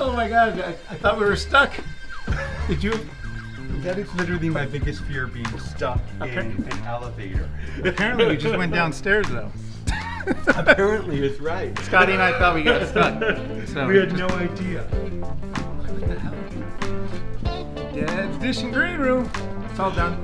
Oh my God, I thought we were stuck. Did you? That is literally my biggest fear, being stuck in an elevator. Apparently we just went downstairs though. Apparently it's right. Scottie and I thought we got stuck. So We had no idea. what the hell? Dad's Dishing green room. It's all done.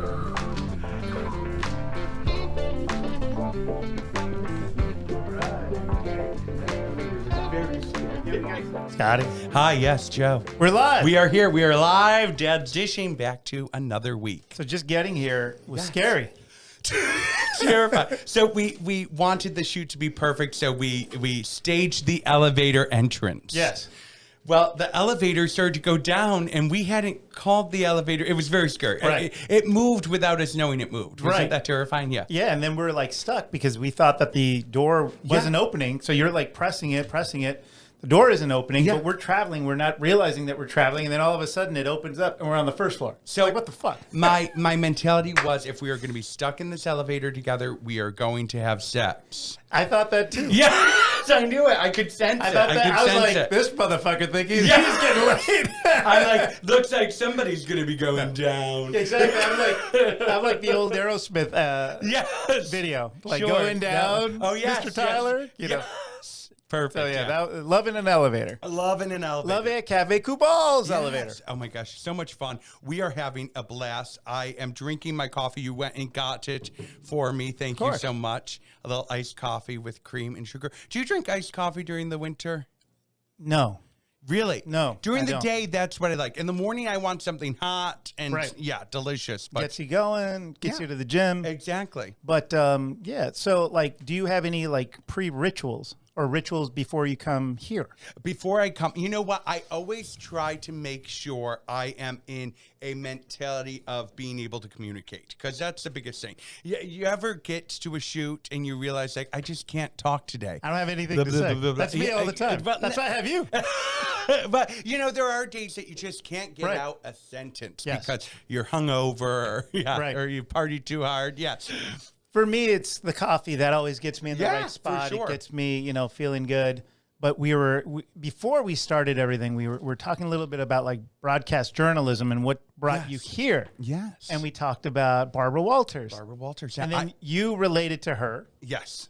Scottie. Hi, yes, Joe. We're live. We are here. We are live. Dad's Dishing back to another week. So just getting here was scary. Terrifying. So we wanted the shoot to be perfect, so we staged the elevator entrance. Yes. Well, the elevator started to go down, and we hadn't called the elevator. It was very scary. Right. It moved without us knowing it moved. Wasn't Right. that terrifying? Yeah. Yeah, and then we're like stuck because we thought that the door wasn't opening. So you're like pressing it. The door isn't opening, but we're traveling. We're not realizing that we're traveling, and then all of a sudden it opens up, and we're on the first floor. So like, what the fuck? My mentality was, if we are going to be stuck in this elevator together, we are going to have sex. I thought that too. Yeah, I knew it. I could sense it. I was like, this motherfucker think he's getting laid. I'm like, looks like somebody's going to be going down. Exactly. I'm like the old Aerosmith Yes. video, like Sure. going down. Oh, yes, Mr. Tyler. You know. Yes. Perfect. So that, love in an elevator. Love in an elevator. Love it, Cafe Cubal's elevator. Oh my gosh, so much fun. We are having a blast. I am drinking my coffee. You went and got it for me. Thank you so much. A little iced coffee with cream and sugar. Do you drink iced coffee during the winter? No. Really? No. During the don't. day, that's what I like. In the morning, I want something hot and delicious. But Gets you going, gets you to the gym. exactly. But so like, do you have any like pre-rituals or rituals before you come here? Before I come, you know what? I always try to make sure I am in a mentality of being able to communicate, because that's the biggest thing. You ever get to a shoot and you realize, like, I just can't talk today. I don't have anything to say. That's me all the time. That's why I have you. But, you know, there are days that you just can't get out a sentence because you're hungover or you party too hard. Yes. For me, it's the coffee that always gets me in the right spot. For sure. It gets me, feeling good. But before we started everything, we were talking a little bit about like broadcast journalism and what brought you here. Yes. And we talked about Barbara Walters. Yeah. And then you related to her. Yes.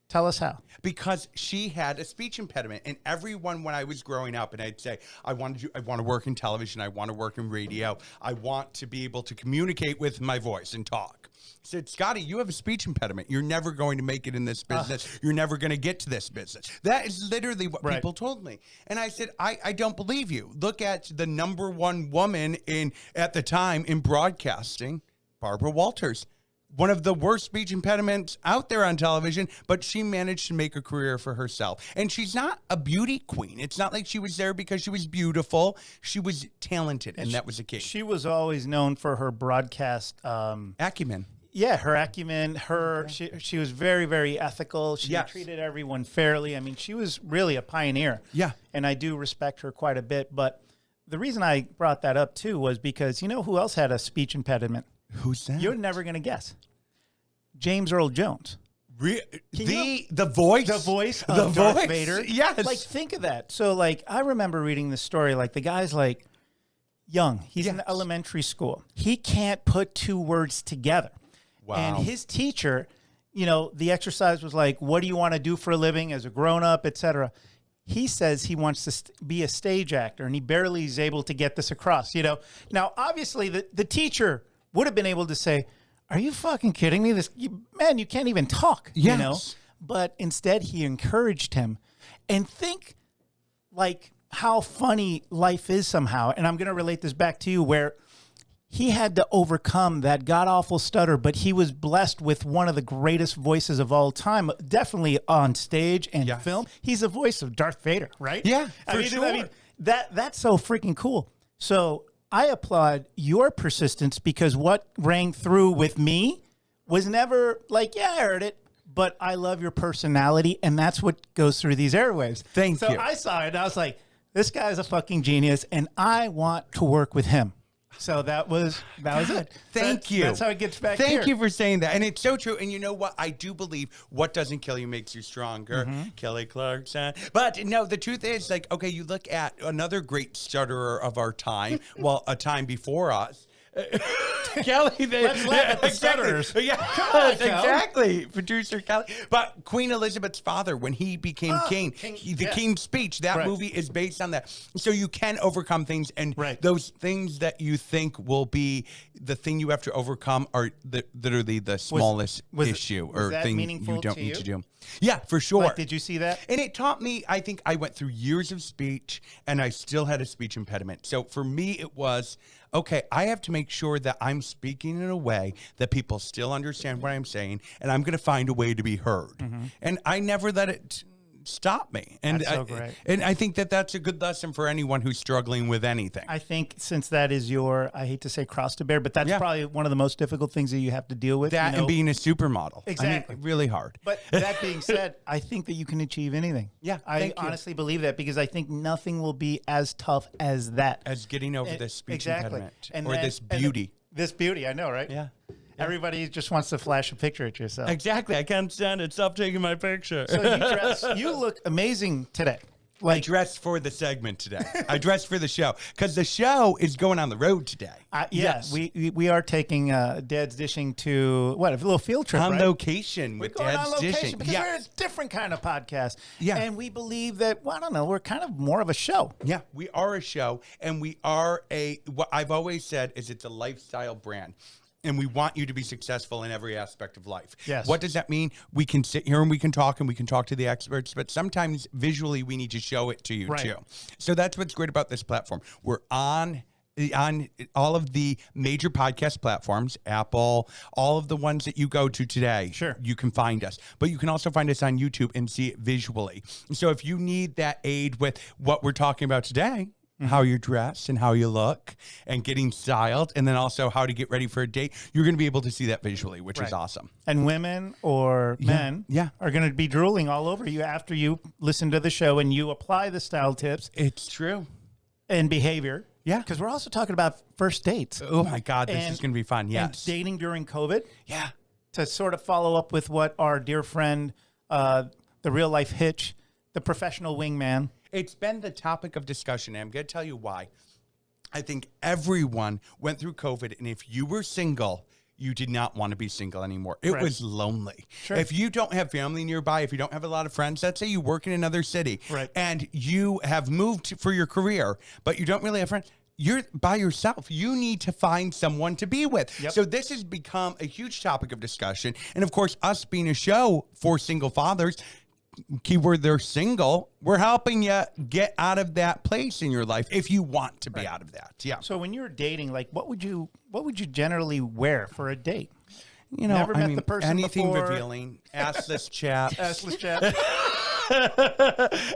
Tell us how. Because she had a speech impediment, and everyone, when I was growing up, and I'd say, I want to work in television, I want to work in radio, I want to be able to communicate with my voice and talk. I said, Scottie, you have a speech impediment. You're never going to make it in this business. You're never going to get to this business. That is literally what people told me. And I said, I don't believe you. Look at the number one woman at the time in broadcasting, Barbara Walters. One of the worst speech impediments out there on television, but she managed to make a career for herself. And she's not a beauty queen. It's not like she was there because she was beautiful. She was talented, and that was the key. She was always known for her broadcast acumen. Yeah, her acumen. She was very, very ethical. She treated everyone fairly. I mean, she was really a pioneer. Yeah. And I do respect her quite a bit. But the reason I brought that up, too, was because you know who else had a speech impediment? Who's that? You're never going to guess. James Earl Jones. The voice? The voice of Darth Vader. Yes. Like, think of that. So, like, I remember reading this story. Like, the guy's, like, young. He's in elementary school. He can't put two words together. Wow. And his teacher, the exercise was like, what do you want to do for a living as a grown-up, etc. He says he wants to be a stage actor, and he barely is able to get this across, Now, obviously, the teacher would have been able to say, are you fucking kidding me? Man, you can't even talk, But instead, he encouraged him. And think, like, how funny life is somehow. And I'm going to relate this back to you, where he had to overcome that god-awful stutter, but he was blessed with one of the greatest voices of all time, definitely on stage and film. He's the voice of Darth Vader, right? Yeah, I mean, that's so freaking cool. So I applaud your persistence, because what rang through with me was never like, I heard it, but I love your personality, and that's what goes through these airwaves. Thank you. So I saw it, and I was like, this guy's a fucking genius, and I want to work with him. So that was it. Thank you. That's how it gets back here. Thank you for saying that. And it's so true. And you know what? I do believe what doesn't kill you makes you stronger. Kelly Clarkson. But no, the truth is, like, okay, you look at another great stutterer of our time, well, a time before us. Kelly, let's laugh at the stutterers. Yeah, Come on, exactly. Producer Kelly. But Queen Elizabeth's father, when he became king, the King's Speech, that movie is based on that. So you can overcome things, and those things that you think will be the thing you have to overcome are literally the smallest issue or thing you don't need to do. Yeah, for sure. Like, did you see that? And it taught me, I think I went through years of speech and I still had a speech impediment. So for me, it was, okay, I have to make sure that I'm speaking in a way that people still understand what I'm saying, and I'm going to find a way to be heard. And I never let it stop me. And that's so great. And I think that that's a good lesson for anyone who's struggling with anything. I think since that is your, I hate to say cross to bear, but that's probably one of the most difficult things that you have to deal with. That and being a supermodel. Exactly. I mean, really hard. But that being said, I think that you can achieve anything. Yeah. I honestly believe that, because I think nothing will be as tough as that. As getting over this speech impediment. Or this beauty. This beauty, I know, right? Yeah. Everybody just wants to flash a picture at yourself. Exactly. I can't stand it. Stop taking my picture. So you look amazing today. I dressed for the segment today. I dressed for the show because the show is going on the road today. Yes, we are taking Dad's Dishing to a little field trip on location with Dad's Dishing because we're a different kind of podcast. Yeah, and we believe that I don't know, we're kind of more of a show. Yeah, we are a show, and we are what I've always said is it's a lifestyle brand. And we want you to be successful in every aspect of life. Yes. What does that mean? We can sit here and we can talk to the experts, but sometimes visually we need to show it to you too. So that's what's great about this platform. We're on all of the major podcast platforms, Apple, all of the ones that you go to today. Sure. You can find us, but you can also find us on YouTube and see it visually. So if you need that aid with what we're talking about today, how you're dressed and how you look and getting styled, and then also how to get ready for a date, you're going to be able to see that visually, which is awesome. And women or men are going to be drooling all over you after you listen to the show and you apply the style tips. It's true. And behavior. Yeah. Because we're also talking about first dates. Oh my God, this is going to be fun. Yes. And dating during COVID. Yeah. To sort of follow up with what our dear friend, the real life Hitch, the professional wingman. It's been the topic of discussion, and I'm going to tell you why. I think everyone went through COVID, and if you were single, you did not want to be single anymore. It was lonely. Sure. If you don't have family nearby, if you don't have a lot of friends, let's say you work in another city, and you have moved for your career, but you don't really have friends, you're by yourself. You need to find someone to be with. Yep. So this has become a huge topic of discussion. And of course, us being a show for single fathers, keyword they're single, we're helping you get out of that place in your life if you want to be out of that. Yeah. So when you're dating, like what would you generally wear for a date? You know, never met the person anything before. Revealing. Assless chaps. Assless chaps.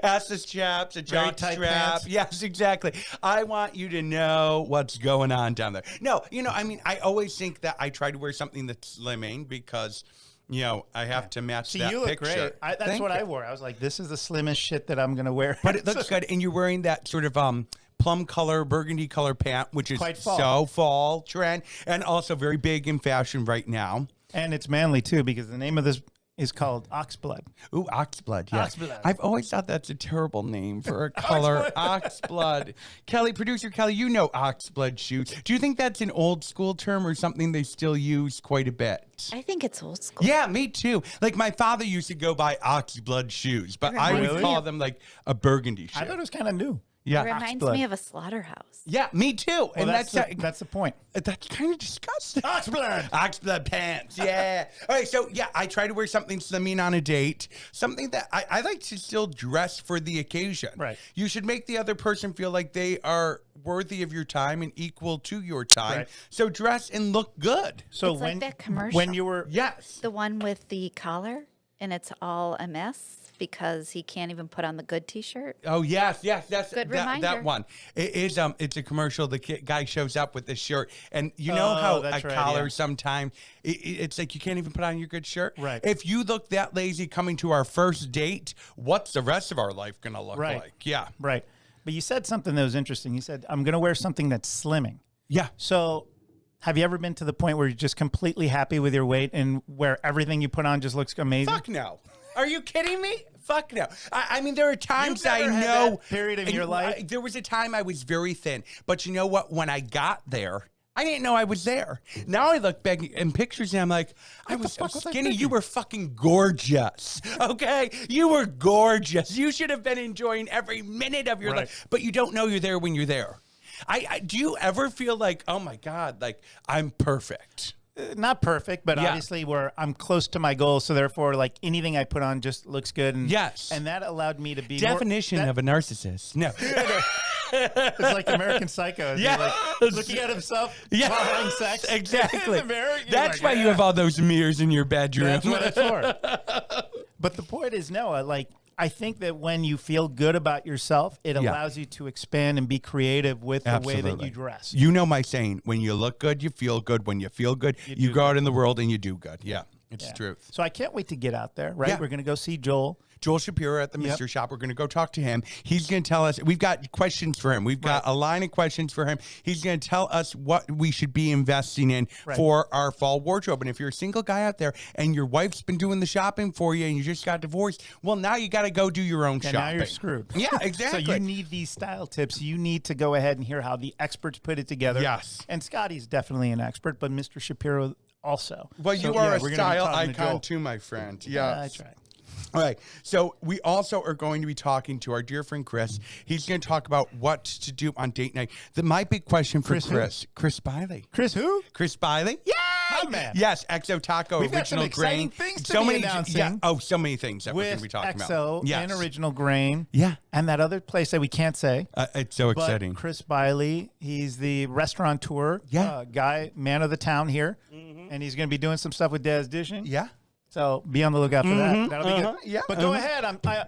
Assless chaps, a jock strap. Yes, exactly. I want you to know what's going on down there. No, you know, I mean, I always think that I try to wear something that's slimming because, you know, I have to match that you look picture. great. That's what I wore. I was like, this is the slimmest shit that I'm going to wear. But it looks good. And you're wearing that sort of plum color, burgundy color pant, which is quite fall. So fall trend and also very big in fashion right now. And it's manly, too, because the name of this is called Oxblood. Ooh, Oxblood, yes. Oxblood. I've always thought that's a terrible name for a color. Oxblood. Kelly, producer Kelly, you know Oxblood shoes. Do you think that's an old school term or something they still use quite a bit? I think it's old school. Yeah, me too. Like my father used to go buy Oxblood shoes, but I would call them like a burgundy shoe. I thought it was kind of new. Yeah, it reminds me of a slaughterhouse. Yeah, me too. Well, and that's the point. That's kind of disgusting. Oxblood. Oxblood pants. Yeah. All right. So yeah, I try to wear something slimming on a date. Something that I like to still dress for the occasion. Right. You should make the other person feel like they are worthy of your time and equal to your time. Right. So dress and look good. So it's like that commercial. When you were the one with the collar and it's all a mess because he can't even put on the good T-shirt. Oh yes, that's good that one. It is it's a commercial. The guy shows up with this shirt, and you know how a collar sometimes it's like you can't even put on your good shirt. Right. If you look that lazy coming to our first date, what's the rest of our life gonna look like? Yeah. Right. But you said something that was interesting. You said, I'm going to wear something that's slimming. Yeah. So have you ever been to the point where you're just completely happy with your weight and where everything you put on just looks amazing? Fuck no. Are you kidding me? Fuck no. I mean, there are times I never had know. that period in your life? There was a time I was very thin. But you know what? When I got there, I didn't know I was there. Now I look back in pictures and I'm like, I was so skinny. You were fucking gorgeous. Okay? You were gorgeous. You should have been enjoying every minute of your life. But you don't know you're there when you're there. Do you ever feel like, oh my God, like I'm perfect? Not perfect, but obviously where I'm close to my goal. So therefore, like anything I put on just looks good. And, yes. And that allowed me to be definition of a narcissist. No. It's like American Psycho. Yeah. Like looking at himself while having sex. Exactly. In the mirror. That's why you have all those mirrors in your bedroom. That's what it's for. But the point is, Noah, like, I think that when you feel good about yourself, it allows you to expand and be creative with the way that you dress. You know my saying, when you look good, you feel good. When you feel good, you go out in the world and you do good. Yeah, it's the truth. So I can't wait to get out there, right? Yeah. We're going to go see Joel Shapiro at the Mystery Shop. We're going to go talk to him. He's going to tell us, we've got questions for him. We've got a line of questions for him. He's going to tell us what we should be investing in for our fall wardrobe. And if you're a single guy out there and your wife's been doing the shopping for you and you just got divorced, well, now you got to go do your own shopping. Now you're screwed. Yeah, exactly. So you need these style tips. You need to go ahead and hear how the experts put it together. Yes. And Scottie's definitely an expert, but Mr. Shapiro also. Well, So, you are a we're gonna be style talking to icon Joel. too, my friend. Yeah, I tried. All right. So we also are going to be talking to our dear friend Chris. He's going to talk about what to do on date night. My big question for Chris Biley. Chris who? Chris Biley. Yeah. Hot man. Yes, Exo Taco, We've got original some exciting grain. things to be announcing. So many things that we're going to be talking Exo about. and original grain. Yeah. And that other place that we can't say. It's so But exciting. Chris Biley, he's the restaurateur guy, man of the town here. And he's going to be doing some stuff with Dad's Dishing. Yeah. So be on the lookout for that. That'll be good. Yeah. But go ahead.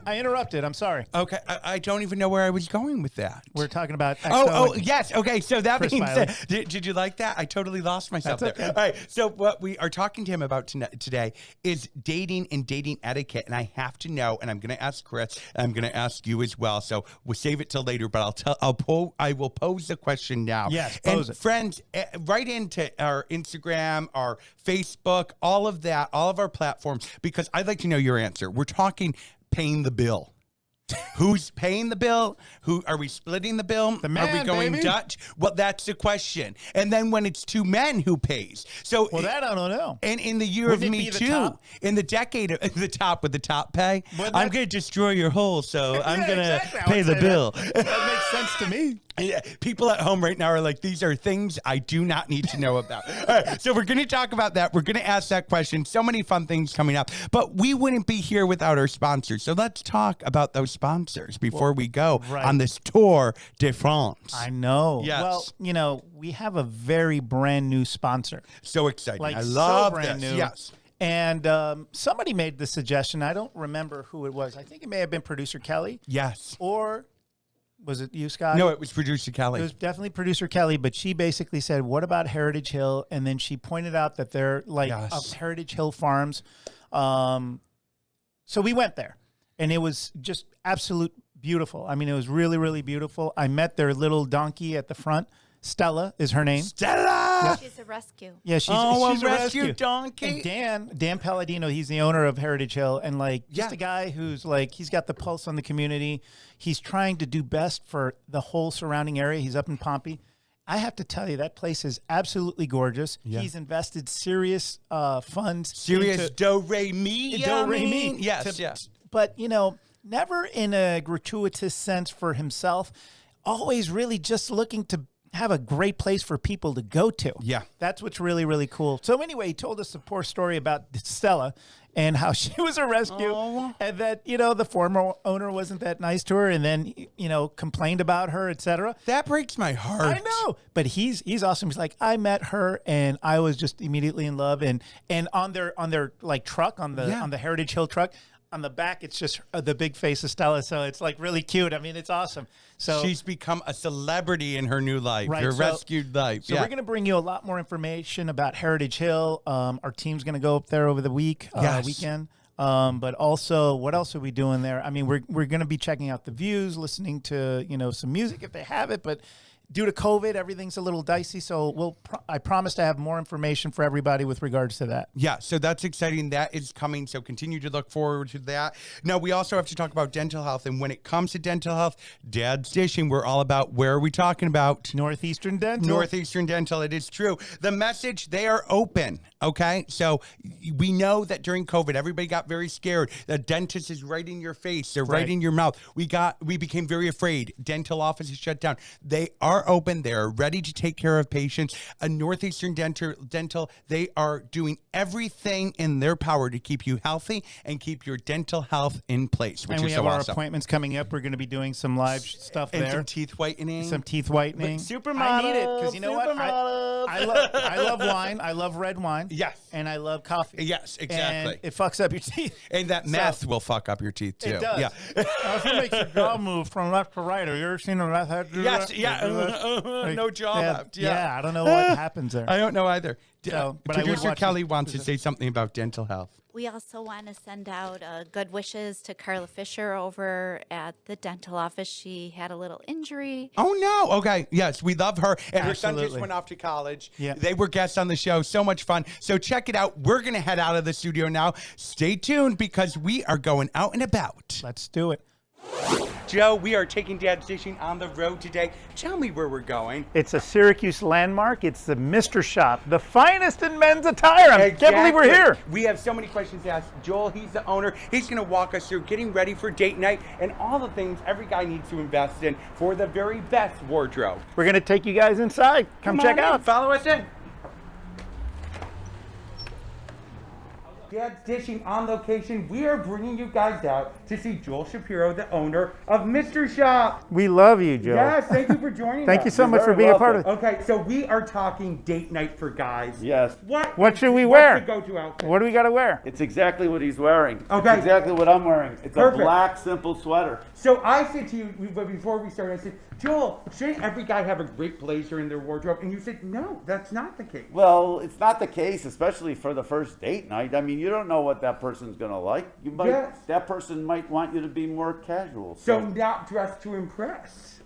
I interrupted. I'm sorry. Okay. I don't even know where I was going with that. We're talking about Exo. Oh, yes. Okay. So that Chris being Biley. said, did you like that? I totally lost myself That's there. okay. All right. So what we are talking to him about today is dating and dating etiquette. And I have to know, and I'm going to ask Chris, and I'm going to ask you as well. So we'll save it till later, but I will pose the question now. Yes, pose it. Friends, write into our Instagram, our Facebook, all of that, all of our platforms, because I'd like to know your answer. We're talking paying the bill. Who's paying the bill? Who are we splitting the bill? The man, are we going baby. Dutch? Well, that's the question. And then when it's two men, who pays? So Well, that I don't know. and in the year Wouldn't it of be Me the Too, top? in the decade of the top with the top pay, Well, I'm going to destroy your hole, so I'm going to exactly. I pay would the say bill. That makes sense to me. Yeah, people at home right now are like, these are things I do not need to know about. All right, so we're going to talk about that. We're going to ask that question. So many fun things coming up. But we wouldn't be here without our sponsors. So let's talk about those sponsors before we go on this Tour de France. I know. Yes. Well, we have a very brand new sponsor. So exciting. Like I love so brand this. new. Yes. And somebody made the suggestion. I don't remember who it was. I think it may have been producer Kelly. Yes. Or was it you, Scott? No, it was producer Kelly. It was definitely producer Kelly, but she basically said, what about Heritage Hill? And then she pointed out that they're like Heritage Hill Farms. So we went there, and it was just absolute beautiful. I mean, it was really, really beautiful. I met their little donkey at the front. Stella is her name. Stella! She's a rescue. Yeah, she's a a rescue donkey. And Dan Palladino, he's the owner of Heritage Hill, and like just a guy who's like, he's got the pulse on the community. He's trying to do best for the whole surrounding area. He's up in Pompey. I have to tell you, that place is absolutely gorgeous. Yeah. He's invested serious funds. Serious do-re-mi? Do-re-mi. Yes, yes. But, never in a gratuitous sense for himself. Always really just looking to have a great place for people to go to. Yeah. That's what's really, really cool. So anyway, he told us a poor story about Stella and how she was a rescue and that, the former owner wasn't that nice to her and then, complained about her, etc. That breaks my heart. I know. But he's awesome. He's like, I met her and I was just immediately in love. And on their like truck, on the Heritage Hill truck, on the back, it's just the big face of Stella. So it's like really cute. I mean, it's awesome. So she's become a celebrity in her new life, her rescued life. So we're going to bring you a lot more information about Heritage Hill. Our team's going to go up there over the weekend. But also, what else are we doing there? I mean, we're going to be checking out the views, listening to, some music if they have it, but due to COVID, everything's a little dicey. So I promise to have more information for everybody with regards to that. Yeah, so that's exciting. That is coming. So continue to look forward to that. Now, we also have to talk about dental health. And when it comes to dental health, Dad's Dishing, we're all about, where are we talking about? Northeastern Dental. Northeastern Dental. It is true. The message, they are open. Okay. So we know that during COVID, everybody got very scared. The dentist is right in your face. They're right in your mouth. We became very afraid. Dental offices shut down. They are open. They are ready to take care of patients. A Northeastern Dental, they are doing everything in their power to keep you healthy and keep your dental health in place, which and we is have so our awesome. appointments coming up. We're going to be doing some live stuff And there. some teeth whitening. Some teeth whitening. Supermodels. I need it because you know what? I love wine. I love red wine. Yes. And I love coffee. Yes, exactly. And it fucks up your teeth. And that meth will fuck up your teeth too. It does. Yeah. If it makes your jaw move from left to right, have you ever seen a meth head do Yes. that? Yeah. Like, No jaw left. Yeah. I don't know what happens there. I don't know either. So, but I would Producer watch Kelly it. wants to say something about dental health. We also want to send out good wishes to Carla Fisher over at the dental office. She had a little injury. Oh, no. Okay. Yes, we love her. And her son just Absolutely. went off to college. Yeah. They were guests on the show. So much fun. So check it out. We're going to head out of the studio now. Stay tuned because we are going out and about. Let's do it. Joe, we are taking Dad's Dishing on the road today. Tell me where we're going. It's a Syracuse landmark. It's the Mr. Shop, the finest in men's attire. I can't believe we're here. We have so many questions to ask Joel. He's the owner. He's going to walk us through getting ready for date night and all the things every guy needs to invest in for the very best wardrobe. We're going to take you guys inside. Come check on in. out. Follow us in. Dad's Dishing on location. We are bringing you guys out to see Joel Shapiro, the owner of Mr. Shop. We love you, Joe. Yes, thank you for joining us. Thank you so much for very being a part of it. Okay, so we are talking date night for guys. Yes. What should we wear? What's the go-to outfit? What do we got to wear? It's exactly what he's wearing. Okay. It's exactly what I'm wearing. It's Perfect. a black, simple sweater. So I said to you before we started, I said, Joel, shouldn't every guy have a great blazer in their wardrobe? And you said, no, that's not the case. Well, it's not the case, especially for the first date night. I mean, you don't know what that person's going to like. You might, Yes. That person might want you to be more casual. So not dressed to impress.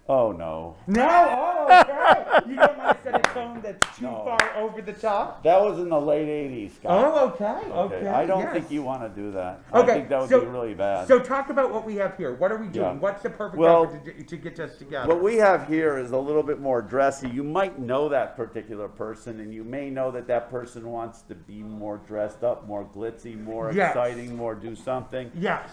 Oh, no. No, oh, okay. You don't want to set a tone that's too No. far over the top? That was in the late 80s, Scott. Oh, okay. I don't yes. think you want to do that. Okay, I think that would so- be really bad. So talk about what we have here. What are we doing? Yeah. What's the perfect Well, outfit to get us together? What we have here is a little bit more dressy. You might know that particular person, and you may know that that person wants to be more dressed up, more glitzy, more Yes. exciting, more do something. Yes.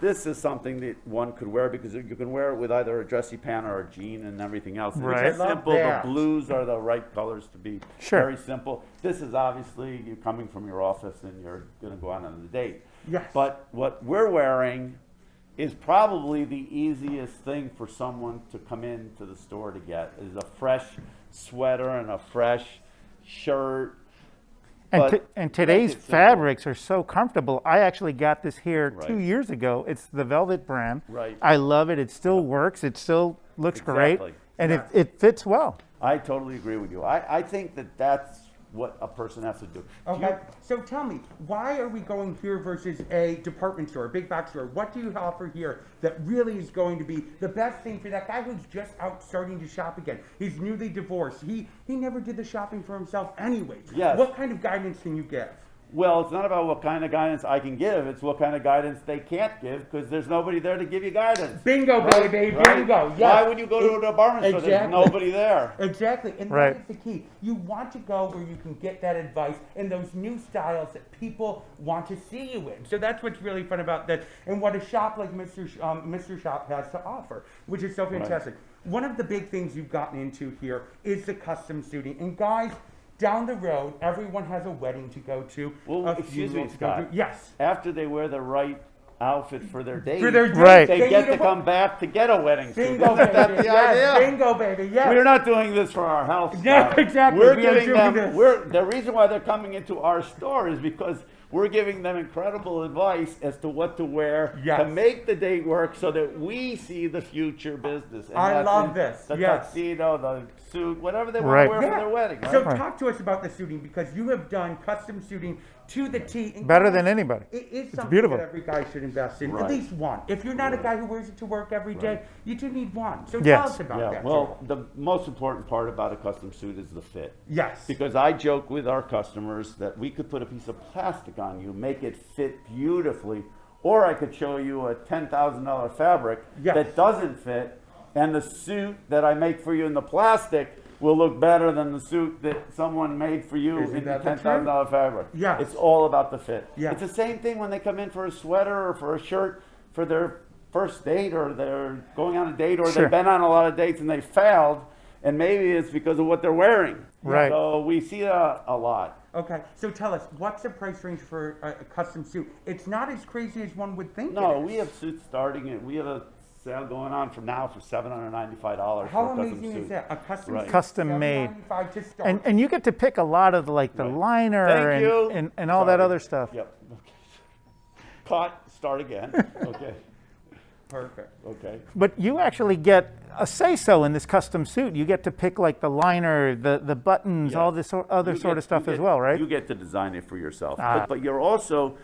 This is something that one could wear because you can wear it with either a dressy pant or a jean and everything else. And Right. It's I love simple. that. The blues are the right colors to be Sure. very simple. This is obviously you're coming from your office and you're going to go out on a date. Yes. But what we're wearing is probably the easiest thing for someone to come into the store to get is a fresh sweater and a fresh shirt. But And today's make it simple. fabrics are so comfortable. I actually got this here Right. 2 years ago. It's the Velvet brand. Right. I love it. It still works. It still looks great. Exactly. And Yeah. it fits well. I totally agree with you. I think that that's what a person has to do. Okay, so tell me, why are we going here versus a department store, a big box store? What do you offer here that really is going to be the best thing for that guy who's just out starting to shop again? He's newly divorced. He never did the shopping for himself anyways. Yes. What kind of guidance can you give? Well, it's not about what kind of guidance I can give. It's what kind of guidance they can't give because there's nobody there to give you guidance. Bingo, baby, Right? bingo. Yes. Why would you go to a department store? There's Exactly. nobody there. Exactly, and Right. that is the key. You want to go where you can get that advice and those new styles that people want to see you in. So that's what's really fun about that, and what a shop like Mr. Shop has to offer, which is so fantastic. One of the big things you've gotten into here is the custom suiting, and guys. Down the road, everyone has a wedding to go to. Well, a excuse funeral me, to go Scott. to. Yes. After they wear the right outfit for their date, For their date, Right. they get need to come back to get a wedding suit. Bingo, Isn't that baby. the Yes. idea? Bingo, baby. Yes. We're not doing this for our health. No, Scott. exactly. We're We are giving doing them. this. The reason why they're coming into our store is because we're giving them incredible advice as to what to wear Yes. to make the date work, so that we see the future business. And I that's love in this. The Yes. tuxedo, the suit, whatever they want Right. to wear for their wedding. Right? So talk to us about the suiting because you have done custom suiting to the T. And Better guys, than anybody. It is something beautiful. that every guy should invest in. Right. At least one. If you're not a guy who wears it to work every day, you do need one. So Yes. tell us about Yeah, that. well, Joel. the most important part about a custom suit is the fit. Yes. Because I joke with our customers that we could put a piece of plastic on you, make it fit beautifully, or I could show you a $10,000 fabric Yes. that doesn't fit, and the suit that I make for you in the plastic will look better than the suit that someone made for you Isn't in the that the $10,000 fabric. Yes. It's all about the fit. Yes. It's the same thing when they come in for a sweater or for a shirt for their first date, or they're going on a date, or Sure. they've been on a lot of dates and they failed, and maybe it's because of what they're wearing. Right. So we see that a lot. Okay, so tell us, what's the price range for a custom suit? It's not as crazy as one would think. No, it is. we have suits starting at, we have a sale going on from now for $795 How for a custom amazing suit. is that? A custom Right. suit, Custom made. $795 to start. And you get to pick a lot of like the Right. liner Thank you. and all that Sorry. other stuff. Yep. Okay. Cut, start again. Okay. Perfect. Okay. But you actually get a say-so in this custom suit. You get to pick like the liner, the buttons, Yeah. all this other You sort get- of stuff you as get- well, right? You get to design it for yourself. Ah. But you're also,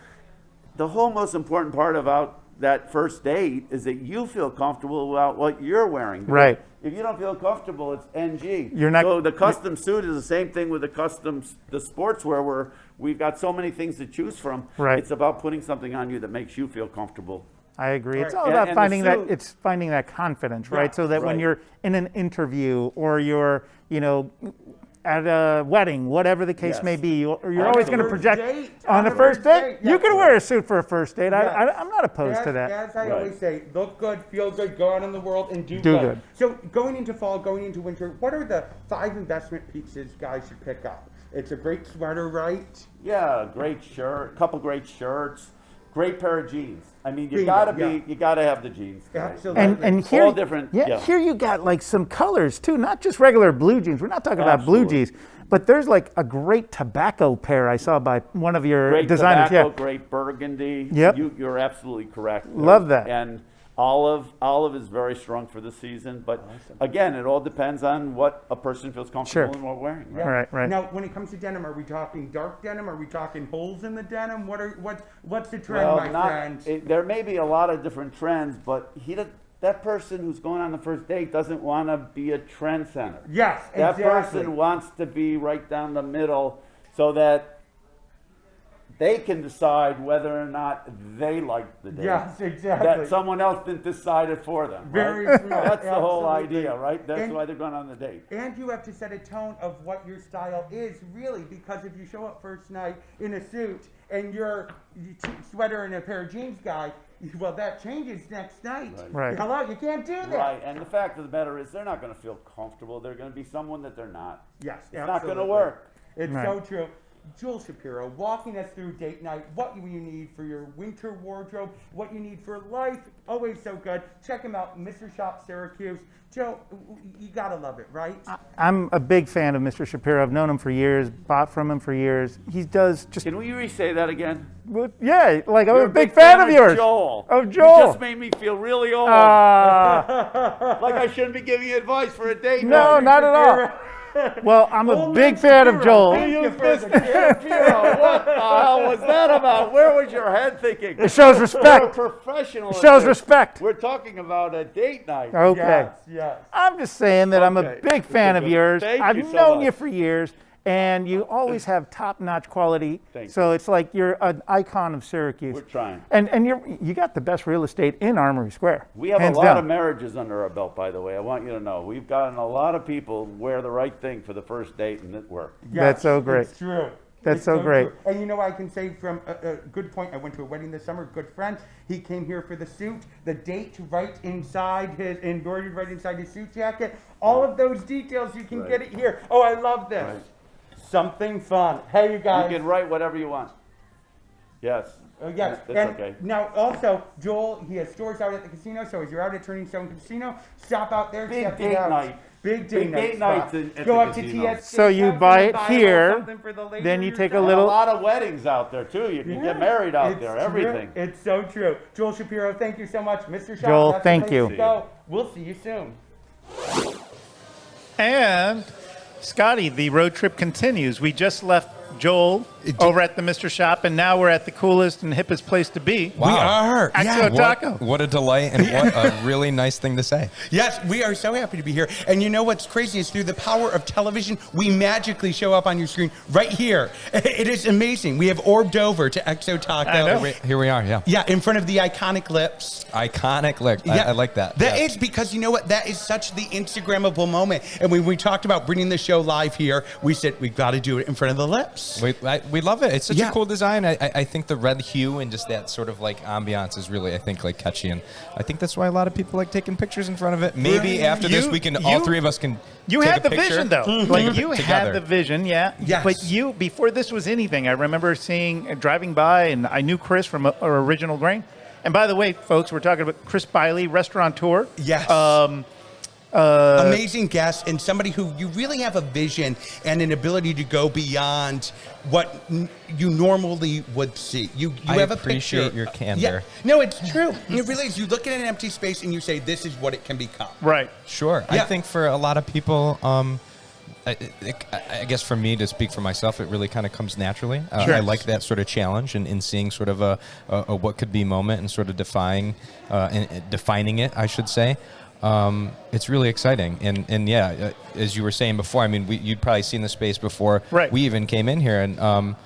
the whole most important part about that first date is that you feel comfortable about what you're wearing. Because Right. If you don't feel comfortable, it's NG. You're not- So the custom suit is the same thing with the sportswear, where we've got so many things to choose from. Right. It's about putting something on you that makes you feel comfortable. I agree. It's Right. all And- about and the finding that. suit- It's finding that confidence, right? Yeah, So that when right. you're in an interview or you're, at a wedding, whatever the case Yes. may be, you're On always the going to first project date, on the first date. You yeah. can wear a suit for a first date. Yes. I'm not opposed to that. As I Right. always say, look good, feel good, go out in the world and do Do good. good. So going into fall, going into winter, what are the 5 investment pieces guys should pick up? It's a great sweater, right? Yeah, great shirt, couple great shirts, great pair of jeans. I mean, you Bingo, gotta yeah. you gotta have the jeans. right? Absolutely. And here, All different, yeah. here you got like some colors too, not just regular blue jeans. We're not talking about blue Absolutely. jeans, but there's like a great tobacco pair I saw by one of your Great designers. tobacco, Yeah, great burgundy. Yep. You're absolutely correct. Love that. And olive is very strong for the season, but again, it all depends on what a person feels comfortable Sure. in what wearing. Right, right. Now, when it comes to denim, are we talking dark denim? Are we talking holes in the denim? What's the trend, Well, my friend? there may be a lot of different trends, but that person who's going on the first date doesn't want to be a trend center. Yes, That exactly. person wants to be right down the middle so that they can decide whether or not they like the date. Yes, exactly. That someone else didn't decide it for them. Very right? smart, That's the whole absolutely. idea, right? That's And- why they're going on the date. And you have to set a tone of what your style is, really, because if you show up first night in a suit and you're sweater and a pair of jeans guy, well, that changes next night. Right. Hello, you can't do that. Right, and the fact of the matter is they're not going to feel comfortable. They're going to be someone that they're not. Yes, It's not going to absolutely. work. It's Right. so true. Joel Shapiro, walking us through date night, what you need for your winter wardrobe, what you need for life, always so good. Check him out, Mr. Shop Syracuse. Joe, you gotta love it, right? I'm a big fan of Mr. Shapiro. I've known him for years, bought from him for years. He does just, Can we re-say that again? yeah, like I'm You're a big fan of yours. Joel. Of Joel. You just made me feel really old. Like I shouldn't be giving you advice for a date. No, night. not at all. Well, I'm a Only big fan of Shapiro. Joel. Thank you for the Shapiro, what the hell was that about? Where was your head thinking? It shows We're respect. professional. It at shows this. respect. We're talking about a date night. Okay. Yes, yes. I'm just saying that I'm a Okay. big fan of yours. Thank I've you so known much. you for years, and you always have top-notch quality. Thank So it's like you're an icon of Syracuse. We're trying. And you got the best real estate in Armory Square. We have hands a lot down. of marriages under our belt, by the way. I want you to know. We've gotten a lot of people wear the right thing for the first date, and it worked. That's so great. It's true. That's It's so great. true. And you know, I can say from a good point, I went to a wedding this summer, good friend. He came here for the suit, the date right inside his, embroidered right inside his suit jacket. All of those details, you can Right. get it here. Oh, I love this. Right. Something fun. Hey, you guys. You can write whatever you want. Yes. Yes, That's and okay. now also, Joel, he has stores out at the casino, so as you're out at Turning Stone Casino, stop out there, Big check date it out. night. Big date Big night. date nights spot. at Go the up to casino. TS. So you Steakhouse buy and it a little here, something for the lady then you or take a something. little- A lot of weddings out there, too. You can get married out It's there, true. everything. It's so true. Joel Shapiro, thank you so much. Mr. Shop, Joel, that's the thank place you. to go. We'll see you soon. And Scottie, the road trip continues. We just left Joel over at the Mr. Shop, and now we're at the coolest and hippest place to be. We are. Axo Taco. What a delight, and what a really nice thing to say. Yes, we are so happy to be here. And you know what's crazy is through the power of television, we magically show up on your screen right here. It is amazing. We have orbed over to Exo Taco. Here we are, yeah. Yeah, in front of the iconic lips. Iconic lips. Yeah, I like that. That is because you know what? That is such the Instagrammable moment. And when we talked about bringing the show live here, we said we've got to do it in front of the lips. We love it. It's such Yeah. a cool design. I think the red hue and just that sort of like ambiance is really, I think, like catchy. And I think that's why a lot of people like taking pictures in front of it. Maybe after this, we can, all three of us can You take had a the picture. vision, though. Like, you Together. had the vision, yeah. Yes. But you, before this was anything, I remember driving by, and I knew Chris from our Original Grain. And by the way, folks, we're talking about Chris Biley, restaurateur. Yes. Amazing guest and somebody who you really have a vision and an ability to go beyond what you normally would see. You I have a appreciate picture. your candor. Yeah. No, it's true. It really is. You look at an empty space and you say, this is what it can become. Right. Sure. Yeah. I think for a lot of people, I guess for me to speak for myself, it really kind of comes naturally. Sure. I like that sort of challenge and in seeing sort of a what could be moment and sort of defining it, I should say. It's really exciting. And yeah, as you were saying before, I mean, you'd probably seen the space before we even came in here. And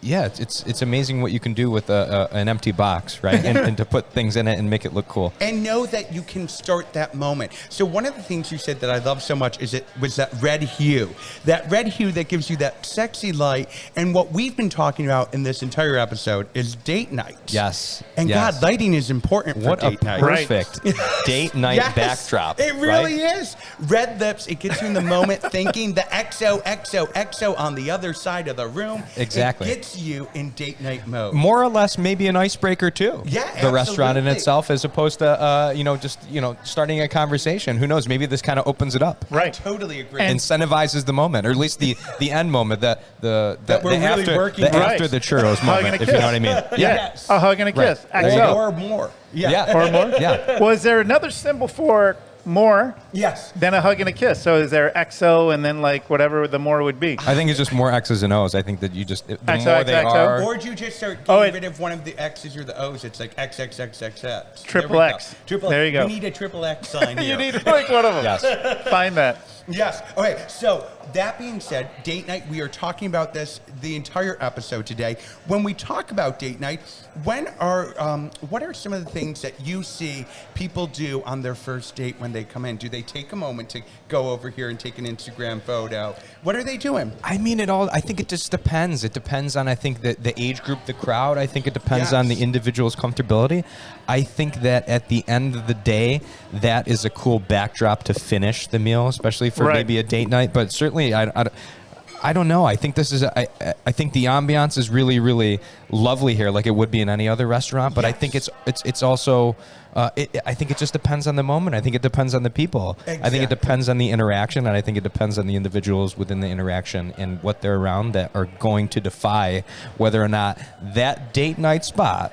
yeah, it's amazing what you can do with an empty box, right? and to put things in it and make it look cool. And know that you can start that moment. So one of the things you said that I love so much was that red hue. That red hue that gives you that sexy light. And what we've been talking about in this entire episode is date night. Yes. And yes. God, lighting is important for What a date night. perfect date night Yes, backdrop. It really right? is. Red lips, it gets you in the moment thinking the XO on the other side of the room. Exactly. It gets you in date night mode. More or less maybe an icebreaker too. Yeah, the restaurant in absolutely. itself, as opposed to just starting a conversation. Who knows? Maybe this kind of opens it up. Right. I totally agree. Incentivizes the moment, or at least the end moment, that we're really after, working the right. after the churros Hug and moment, a if you know what I mean. kiss. Yeah. Yes. A hug and a kiss. Right. There you XO. go. Or more. Yeah. Or more? Yeah. Was there another symbol for more Yes. than a hug and a kiss? So is there XO and then like whatever the more would be? I think it's just more X's and O's. I think that the XO, more they XO. are. Or do you just start Oh, getting rid of one of the X's or the O's? It's like XXXXX. Triple There we go. X. Triple There you go. We need a triple X sign here. You need to like one of them. Yes. Find that. Yes. Okay. So that being said, date night, we are talking about this the entire episode today. When we talk about date night, what are some of the things that you see people do on their first date when they come in? Do they take a moment to go over here and take an Instagram photo? What are they doing? I mean, I think it just depends. It depends on, I think, the age group, the crowd. I think it depends on the individual's comfortability. I think that at the end of the day, that is a cool backdrop to finish the meal, especially for Right. maybe a date night. But certainly, I don't know. I think this is. I think the ambiance is really, really lovely here, like it would be in any other restaurant. But I think it's also. I think it just depends on the moment. I think it depends on the people. I think Exactly. it depends on the interaction, and I think it depends on the individuals within the interaction and what they're around that are going to defy whether or not that date night spot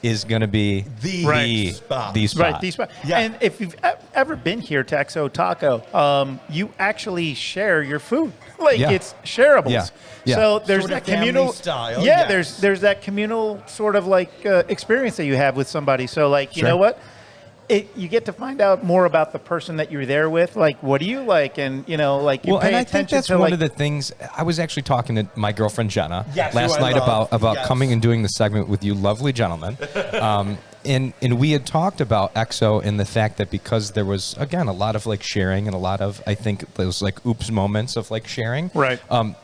is going to be The spot. The spot. Right, these spots. Yeah. And if you've ever been here to XO Taco, you actually share your food. Like Yeah. it's shareables. Yeah. Yeah. So there's Sort of that communal family style, Yeah, yes. there's that communal sort of like experience that you have with somebody. So like you Sure. know what? You get to find out more about the person that you're there with. Like, what do you like? And you know, like you Well, pay and I attention think that's to one like of the things. I was actually talking to my girlfriend Jenna Yes, last who I night love. about Yes. coming and doing the segment with you lovely gentlemen. And we had talked about EXO and the fact that because there was, again, a lot of like sharing and a lot of, I think, those like oops moments of like sharing. Right.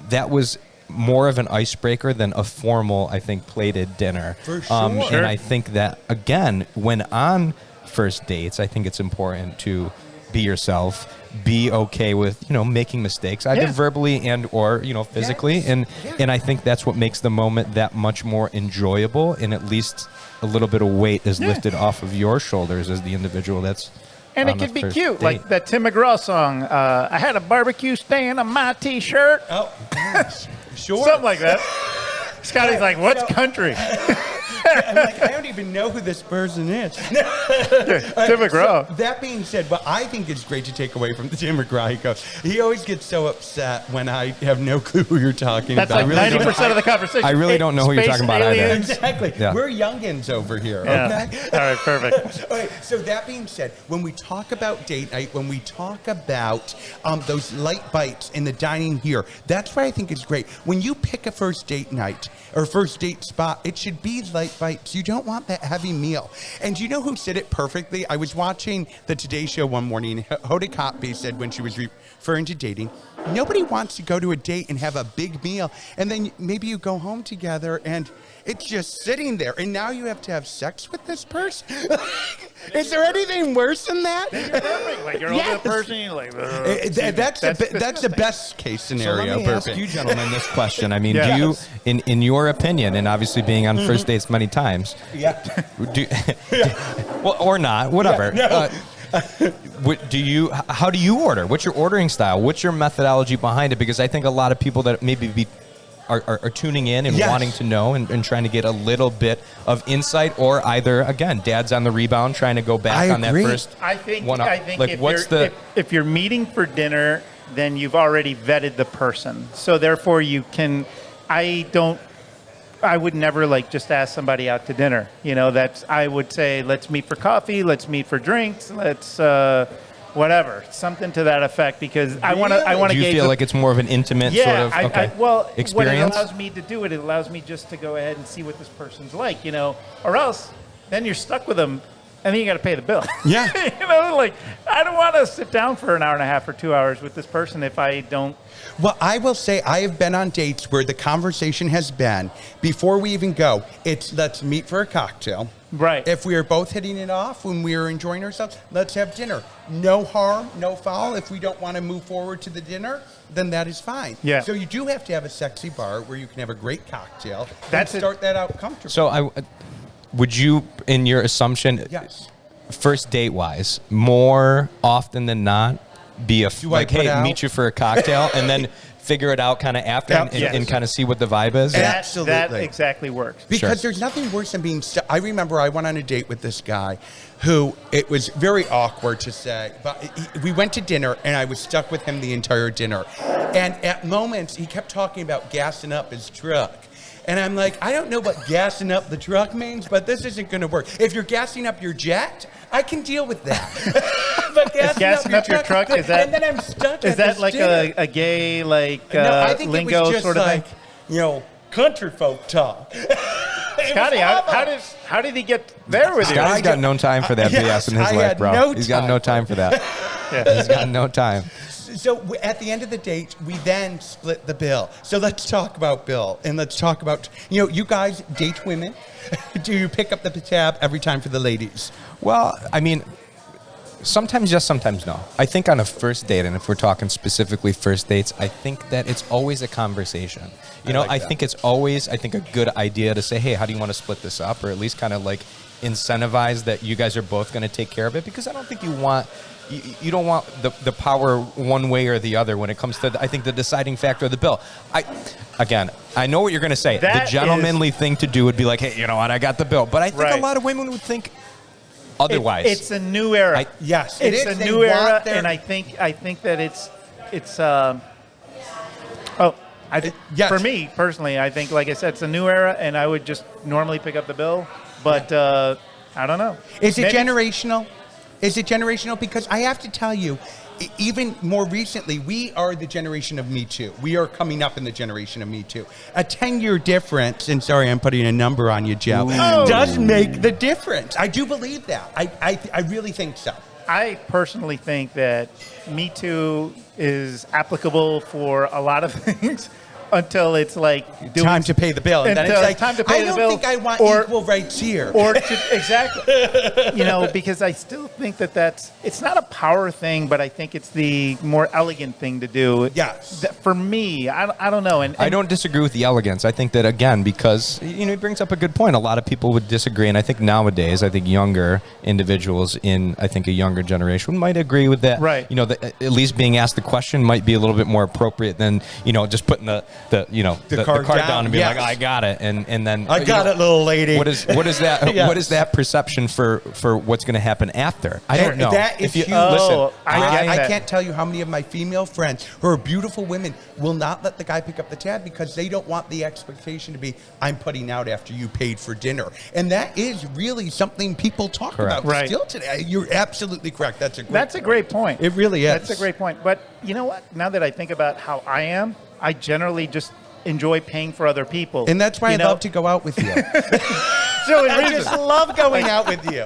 That was more of an icebreaker than a formal, I think, plated dinner. For sure. And I think that, again, when on first dates, I think it's important to be yourself, be okay with, making mistakes, either Yeah. verbally and or, physically. Yes. And I think that's what makes the moment that much more enjoyable, and at least a little bit of weight is lifted off of your shoulders as the individual that's And on it the could be first cute, date. like that Tim McGraw song. I had a barbecue stain on my T-shirt. Oh, gosh. Sure. Something like that. Scottie's like, what's So- country? I'm like, I don't even know who this person is. Tim McGraw. So that being said, what I think is great to take away from the Tim McGraw, he always gets so upset when I have no clue who you're talking That's about. like 90% of the conversation. I really don't know who you're Space talking about either. aliens. Exactly. Yeah. We're youngins over here. Yeah. Okay. All right, perfect. All right, so that being said, when we talk about date night, when we talk about those light bites in the dining here, that's what I think is great. When you pick a first date night or first date spot, it should be light bites. You don't want that heavy meal. And you know who said it perfectly? I was watching the Today Show one morning. Hoda Kotb said when she was referring to dating, nobody wants to go to a date and have a big meal, and then maybe you go home together and it's just sitting there, and now you have to have sex with this person? Is there anything worse than that? Like you're over the person, you're like, that's the best case So scenario. let me ask you gentlemen this question. I mean, Yeah. do you, in your opinion, and obviously being on first dates many times, Yeah. well, or not, whatever. Yeah, no. How do you order? What's your ordering style? What's your methodology behind it? Because I think a lot of people that maybe are tuning in and Yes. wanting to know and trying to get a little bit of insight, or either, again, dad's on the rebound trying to go back I on agree. that first I think one up. Like, if, what's you're, if you're meeting for dinner, then you've already vetted the person. So therefore you can, I would never like just ask somebody out to dinner. You know, I would say, let's meet for coffee, let's meet for drinks, let's whatever, something to that effect, because I want to do you gauge feel like it's more of an intimate sort of well, experience? what it allows me to do, it allows me just to go ahead and see what this person's like, you know, or else then you're stuck with them and then you got to pay the bill. Yeah. You know, like, I don't want to sit down for an hour and a half or 2 hours with this person if I don't. Well, I will say I have been on dates where the conversation has been, before we even go, it's let's meet for a cocktail. Right. If we are both hitting it off, when we are enjoying ourselves, let's have dinner. No harm, no foul. If we don't want to move forward to the dinner, then that is fine. Yeah. So you do have to have a sexy bar where you can have a great cocktail That's and it. start that out comfortably. So would you, in your assumption, Yes. first date wise, more often than not, be like, put hey, out- meet you for a cocktail, and then figure it out kind of after Yep. and, Yes. and kind of see what the vibe is? Yeah. That Absolutely. exactly works. Because Sure. there's nothing worse than being stuck. I remember I went on a date with this guy who, it was very awkward to say, but we went to dinner and I was stuck with him the entire dinner. And at moments, he kept talking about gassing up his truck. And I'm like, I don't know what gassing up the truck means, but this isn't going to work. If you're gassing up your jet, I can deal with that. But gassing up your truck, is that- and then I'm stuck Is at that this like dinner. a gay, like, No, I think lingo it was just sort of like, thing? you know, country folk talk. Scotty, how did he get there with you? Scotty's got no time for that Yes, BS in his I life, had bro. no He's got time no for time for that. He's got no time. So at the end of the date, we then split the bill. So let's talk about bill, and let's talk about, you guys date women. Do you pick up the tab every time for the ladies? Well, I mean, sometimes yes, sometimes no. I think on a first date, and if we're talking specifically first dates, I think that it's always a conversation. I think it's always, a good idea to say, hey, how do you want to split this up? Or at least kind of like incentivize that you guys are both going to take care of it, because I don't think you don't want the power one way or the other when it comes to, I think, the deciding factor of the bill. I know what you're going to say. That the gentlemanly thing to do would be like, hey, you know what, I got the bill. But I think Right. a lot of women would think otherwise. It's a new era. Yes, it's it a is. They new want era, their- and I think that it's yes. for me personally, I think, like I said, it's a new era, and I would just normally pick up the bill, but I don't know. Is it Maybe- generational? Is it generational? Because I have to tell you, even more recently, we are the generation of Me Too. We are coming up in the generation of Me Too. A 10-year difference, and sorry, I'm putting a number on you, Joe, does make the difference. I do believe that. I really think so. I personally think that Me Too is applicable for a lot of things until it's like Time to pay the bill. And then Until it's it's like, time to pay I the don't bill, think I want or- equal rights here. exactly. Because I still think that it's not a power thing, but I think it's the more elegant thing to do. Yes. For me, I don't know. And I don't disagree with the elegance. I think that, again, because, it brings up a good point. A lot of people would disagree. And I think nowadays, younger individuals in, a younger generation might agree with that. Right. At least being asked the question might be a little bit more appropriate than, just putting the card down and be like, I got it, and then I got it, little lady. What is that? Yes. What is that perception for what's going to happen after? I don't know. That is huge. Listen, I can't tell you how many of my female friends who are beautiful women will not let the guy pick up the tab because they don't want the expectation to be, I'm putting out after you paid for dinner. And that is really something people talk about still today. You're absolutely correct. That's a great point. It really is. That's a great point. But you know what? Now that I think about how I am, I generally just enjoy paying for other people. And that's why I love to go out with you. So I just love going out with you.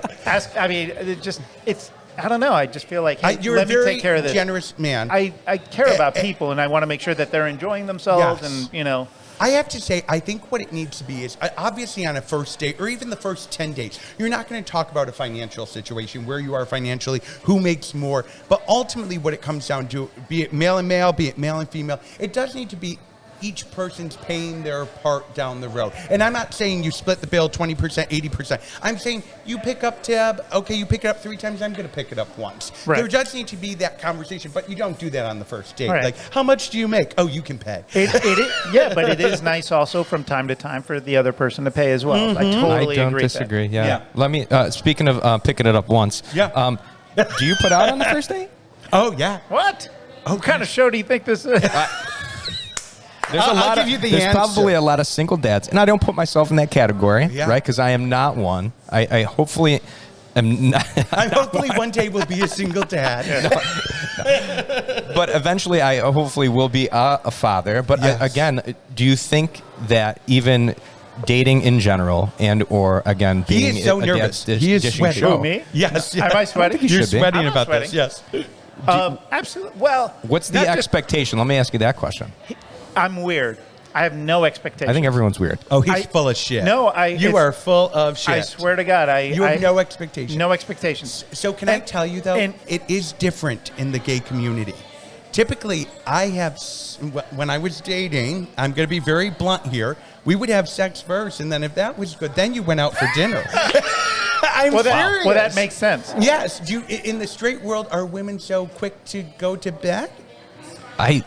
I don't know. I just feel like, hey, you're let a very me take care of this. generous man. I care about people, and I want to make sure that they're enjoying themselves, and I have to say, I think what it needs to be is, obviously on a first date or even the first 10 dates, you're not going to talk about a financial situation, where you are financially, who makes more. But ultimately what it comes down to, be it male and male, be it male and female, it does need to be each person's paying their part down the road. And I'm not saying you split the bill 20%, 80%. I'm saying you pick up tab, okay, you pick it up 3 times, I'm going to pick it up once. Right. There does need to be that conversation, but you don't do that on the first date. Right. Like, how much do you make? Oh, you can pay. Yeah, but it is nice also from time to time for the other person to pay as well. I totally I don't agree disagree. with Yeah. Let me. Speaking of picking it up once. Yeah. Do you put out on the first date? Oh, yeah. What? What kind of show do you think this is? There's I'll give you the there's answer. probably a lot of single dads, and I don't put myself in that category, right? Because I am not one. I hopefully am not. I hopefully one day will be a single dad. But eventually, I hopefully will be a father. But again, do you think that even dating in general, and or again being He is so a nervous. He is sweating. Who, me? Yes. Am I sweating? You're should be. sweating I'm about sweating. this. Yes. Absolutely. Well, What's the not just- expectation? Let me ask you that question. I'm weird. I have no expectations. I think everyone's weird. Oh, he's full of shit. No, You are full of shit. I swear to God, You have no expectations. No expectations. So can I tell you, though, it is different in the gay community. Typically, when I was dating, I'm going to be very blunt here, we would have sex first, and then if that was good, then you went out for dinner. I'm serious. Well, that makes sense. Yes. In the straight world, are women so quick to go to bed?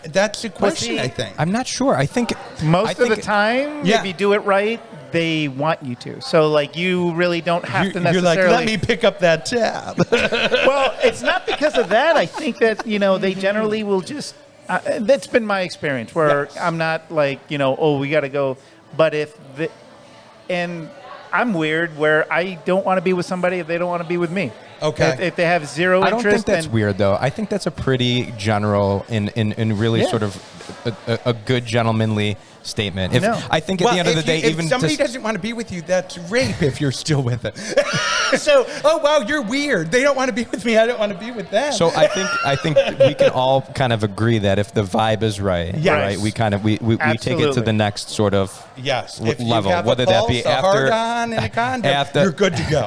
That's the question, I think. I'm not sure. I think Most of the time, if you do it right, they want you to. So, like, you really don't have to necessarily. You're like, let me pick up that tab. Well, it's not because of that. I think that, they generally will just. That's been my experience where I'm not like, oh, we got to go. But and I'm weird where I don't want to be with somebody if they don't want to be with me. Okay. If they have zero interest. I don't think that's weird, though. I think that's a pretty general and really sort of a good gentlemanly statement. I think at the end of the day, if somebody doesn't want to be with you, that's rape if you're still with it. So, oh wow, you're weird. They don't want to be with me. I don't want to be with them. So I think we can all kind of agree that if the vibe is right, right, we kind of we take it to the next sort of if level, you have whether a that be pulse, a after hard-on and a condom, you're good to go.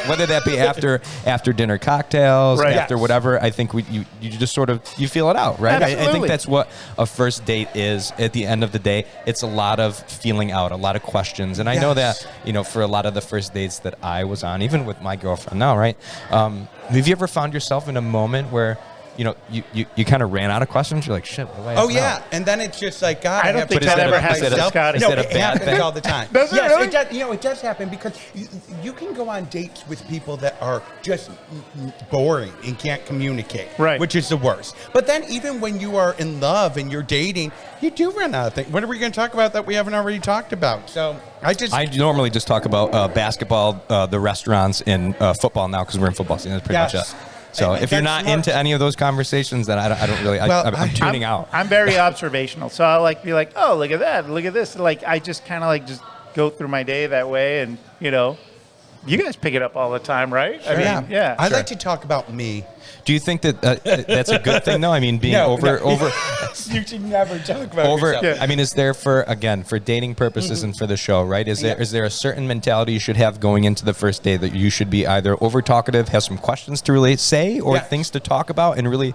Whether that be after dinner cocktails, Right. after whatever, I think you just sort of you feel it out, right? I think that's what a first date is. At the end of the day, it's a lot of feeling out, a lot of questions, and I know that for a lot of the first dates that I was on, even with my girlfriend now, right? Have you ever found yourself in a moment where you kind of ran out of questions? You're like, shit, what do I ask now? And then it's just like, God, I don't think that ever happens to Scottie. No, Is that a it bad happens thing? all the time. Does it yes, really? it does. It does happen because you can go on dates with people that are just boring and can't communicate, right? Which is the worst. But then even when you are in love and you're dating, you do run out of things. What are we going to talk about that we haven't already talked about? So I normally just talk about basketball, the restaurants, and football now because we're in football season. That's pretty much it. So if you're not into any of those conversations, then I don't really. I'm tuning out. I'm very observational, so I'll be like, oh, look at that, look at this. Like I just kind of just go through my day that way, and you guys pick it up all the time, right? Sure. I mean, I like to talk about me. Do you think that that's a good thing, though? I mean, being over. You should never talk about yourself. I mean, is there for dating purposes and for the show, right? Is there a certain mentality you should have going into the first day that you should be either over talkative, have some questions to really say, or things to talk about, and really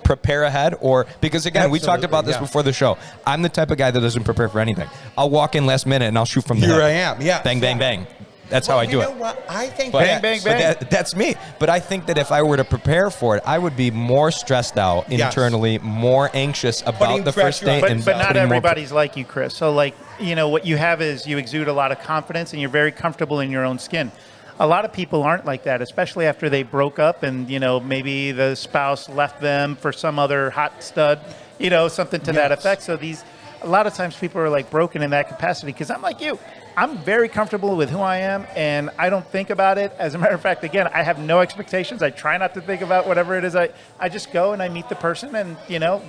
prepare ahead? Or because again, we talked about this before the show. I'm the type of guy that doesn't prepare for anything. I'll walk in last minute and I'll shoot from the Here hip. I am. Yeah. Bang, bang, bang. That's how I do You it. know what? I think But, Bang, bang, but bang. that's me. But I think that if I were to prepare for it, I would be more stressed out Yes. internally, more anxious about Putting the first pressure on- date. But not putting more everybody's like you, Chris. So, like, what you have is you exude a lot of confidence and you're very comfortable in your own skin. A lot of people aren't like that, especially after they broke up and, maybe the spouse left them for some other hot stud, something to that Yes. effect. So a lot of times people are like broken in that capacity because I'm like you. I'm very comfortable with who I am, and I don't think about it. As a matter of fact, again, I have no expectations. I try not to think about whatever it is. I just go and I meet the person, and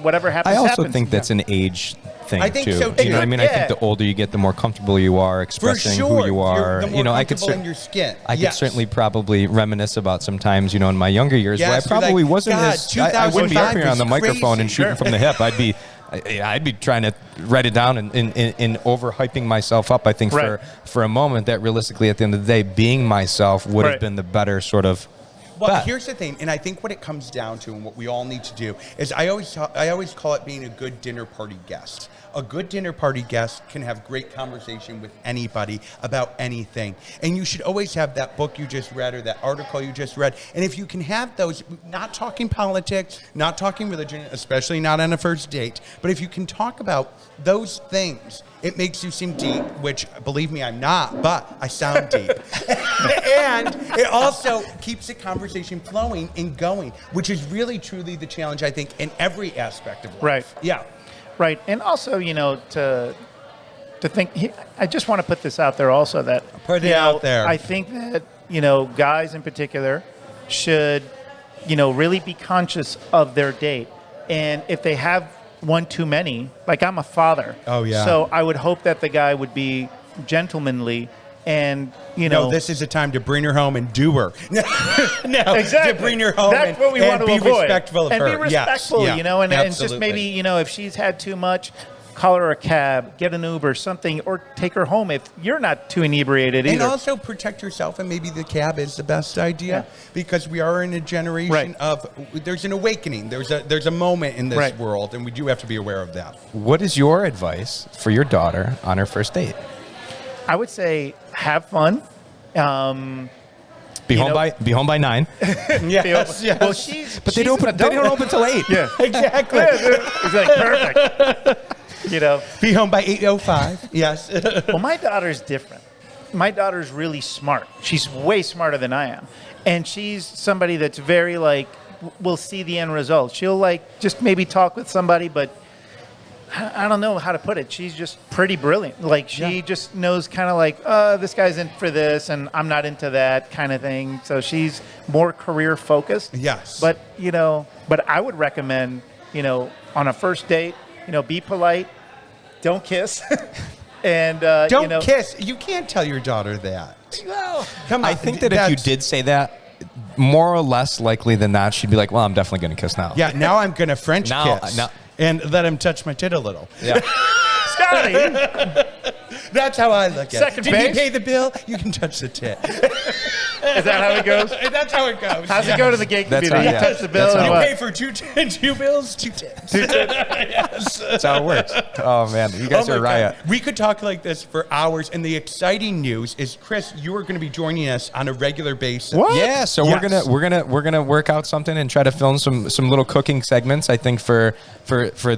whatever happens. I also happens. think that's an age thing I think too. so, Do you know what I too. mean? I Yeah. think the older you get, the more comfortable you are For expressing sure. who you are. You're the more I could comfortable in your skin. I could Yes. certainly probably reminisce about some times, in my younger years where I Yes, you're probably like, wasn't God, as I wouldn't be up 2005 here on the was microphone crazy. and shooting from the hip. I'd be trying to write it down and over hyping myself up. I think Right. for a moment that realistically at the end of the day, being myself would Right. have been the better sort of. Well, bet. here's the thing, and I think what it comes down to, and what we all need to do, is I always call it being a good dinner party guest. A good dinner party guest can have great conversation with anybody about anything, and you should always have that book you just read or that article you just read. And if you can have those, not talking politics, not talking religion, especially not on a first date, but if you can talk about those things, it makes you seem deep, which, believe me, I'm not, but I sound deep. And it also keeps the conversation flowing and going, which is really, truly the challenge, I think, in every aspect of life. Right. Yeah. Right, and also, to think, I just want to put this out there also that Put it out there. I think that guys in particular should really be conscious of their date, and if they have one too many, like I'm a father. Oh, yeah. So I would hope that the guy would be gentlemanly. And No, this is a time to bring her home and do her. No, exactly. to bring her home That's what we and want to be avoid. respectful of and her. be respectful, Yes. Yeah, and just absolutely. maybe, if she's had too much, call her a cab, get an Uber, something, or take her home if you're not too inebriated And either. also protect yourself, and maybe the cab is the best idea because we are in a generation Right. of there's an awakening. There's a moment in this Right. world, and we do have to be aware of that. What is your advice for your daughter on her first date? I would say have fun. Be You home know- by 9. Yes, yes. Well, she's But they she's don't an open. They adult. don't open till 8. Yeah, Exactly. it's like perfect. Be home by 8:05. Yes. Well, my daughter's different. My daughter's really smart. She's way smarter than I am, and she's somebody that's very will see the end result. She'll just maybe talk with somebody, but I don't know how to put it. She's just pretty brilliant. She just knows kind of this guy's in for this and I'm not into that kind of thing. So she's more career focused. Yes. But, but I would recommend, on a first date, be polite, don't kiss. And, Don't kiss. You can't tell your daughter that. Come on. I think that if you did say that, more or less likely than not, she'd be like, well, I'm definitely going to kiss now. Yeah, now I'm going to French Now- kiss now- and let him touch my tit a little. Yeah. Scottie, That's how I look at Second it. Did you base? pay the bill? You can touch the tit. is that how it goes? That's how it goes. How's it go to the gate That's computer? how- You yeah. touch the bill That's and how- You what? pay for two bills, two tits. That's how it works. Oh, man. You guys Oh are a my riot. God. We could talk like this for hours. And the exciting news is, Chris, you are going to be joining us on a regular basis. What? Yeah, so Yes. we're gonna work out something and try to film some little cooking segments. I think for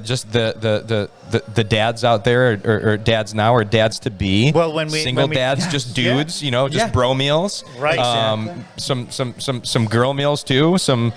just the dads out there or dads now or dads to be. Well, single dads, just dudes, just Yeah. bro meals. Right. Some girl meals too. Some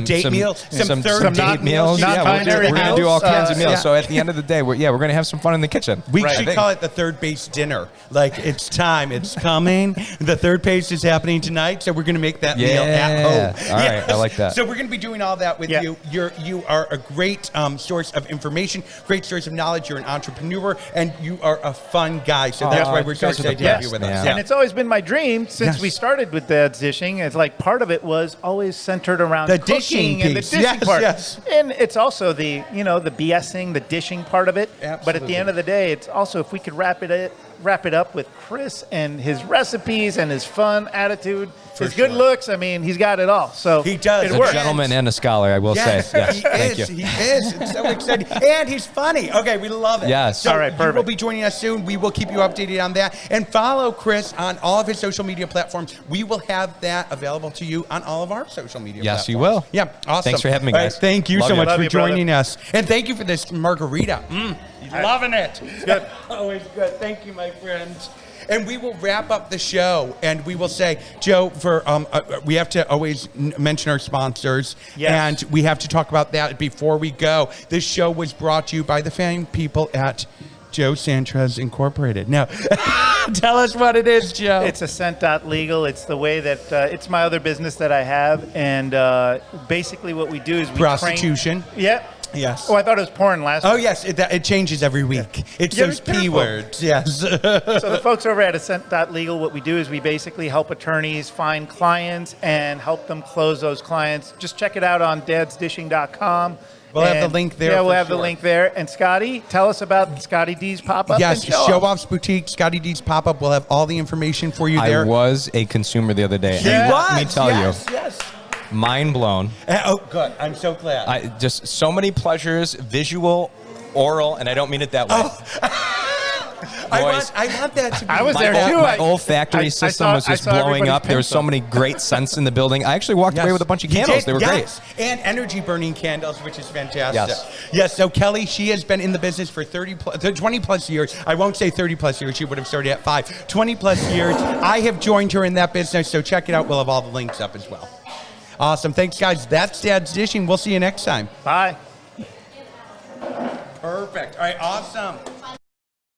date meals, some third some date date meals. meals, Yeah, non-binary we're gonna do all meals. kinds of meals. Yeah. So at the end of the day, we're gonna have some fun in the kitchen. We I should think. call it the third base dinner. Like, it's time. It's coming. The third base is happening tonight, so we're going to make that meal at Yeah. home. All right, I like that. So we're going to be doing all that with Yeah. you. You are a great source of information, great source of knowledge. You're an entrepreneur, and you are a fun guy. So that's why we're you so guys are the excited to have you best, with man. us. And it's always been my dream since Yes. we started with Dad's Dishing. It's part of it was always centered around The cooking dishing and the piece. dishing Yes, part. yes. And it's also the BSing, the dishing part of it. But at the Absolutely. end of the day, it's also if we could wrap it wrap it up with Chris and his recipes and his fun attitude. His sure. good looks, I mean, he's got it all. So He does. It A A works. gentleman and a scholar, I will Yes, say. Yes, he thank is. you. He is. It's so exciting. And he's funny. Okay, we love it. Yes. So All right, you will perfect. be joining us soon. We will keep you updated on that. And follow Chris on all of his social media platforms. We will have that available to you on all of our social media platforms. Yes, you will. Yeah, awesome. Thanks for having me, All right, guys. thank you Love so you. much Love for you, brother. joining us. And thank you for this margarita. He's loving it. good. Always good. Thank you, my friends. And we will wrap up the show, and we will say, Joe, for we have to always mention our sponsors, Yes. and we have to talk about that before we go. This show was brought to you by the fine people at Joe Sanchez Incorporated. Now, tell us what it is, Joe. It's Ascent.legal. It's the way that it's my other business that I have, and basically what we do is we prostitution. Yeah. Yes. Oh, I thought it was porn last. Oh, yes, it changes every week. It's Yeah, those be careful. P words. Yes. So the folks over at Ascent.legal, what we do is we basically help attorneys find clients and help them close those clients. Just check it out on dadsdishing.com. We'll have the link there Yeah, we'll for have the sure. link there. And Scotty, tell us about Scottie D's pop-up. Yes, and Show off. Off's Boutique, Scottie D's pop-up. We'll have all the information for you there. I was a consumer the other day. He and was. let me tell yes, you, Yes. mind blown. Oh, good. I'm so glad. I just so many pleasures, visual, oral, and I don't mean it that way. I Boys. want that to be. I was My there ol- too. My I olfactory system was I just saw blowing everybody's up. There was so pimps many great scents in the building. I actually walked away with a bunch of candles. They were great. And energy burning candles, which is fantastic. Yes. Yes. So Kelly, she has been in the business for 20 plus years. I won't say 30 plus years. She would have started at 5. 20 plus years. I have joined her in that business. So check it out. We'll have all the links up as well. Awesome. Thanks, guys. That's Dad's Dishing. We'll see you next time. Bye. Perfect. All right. Awesome.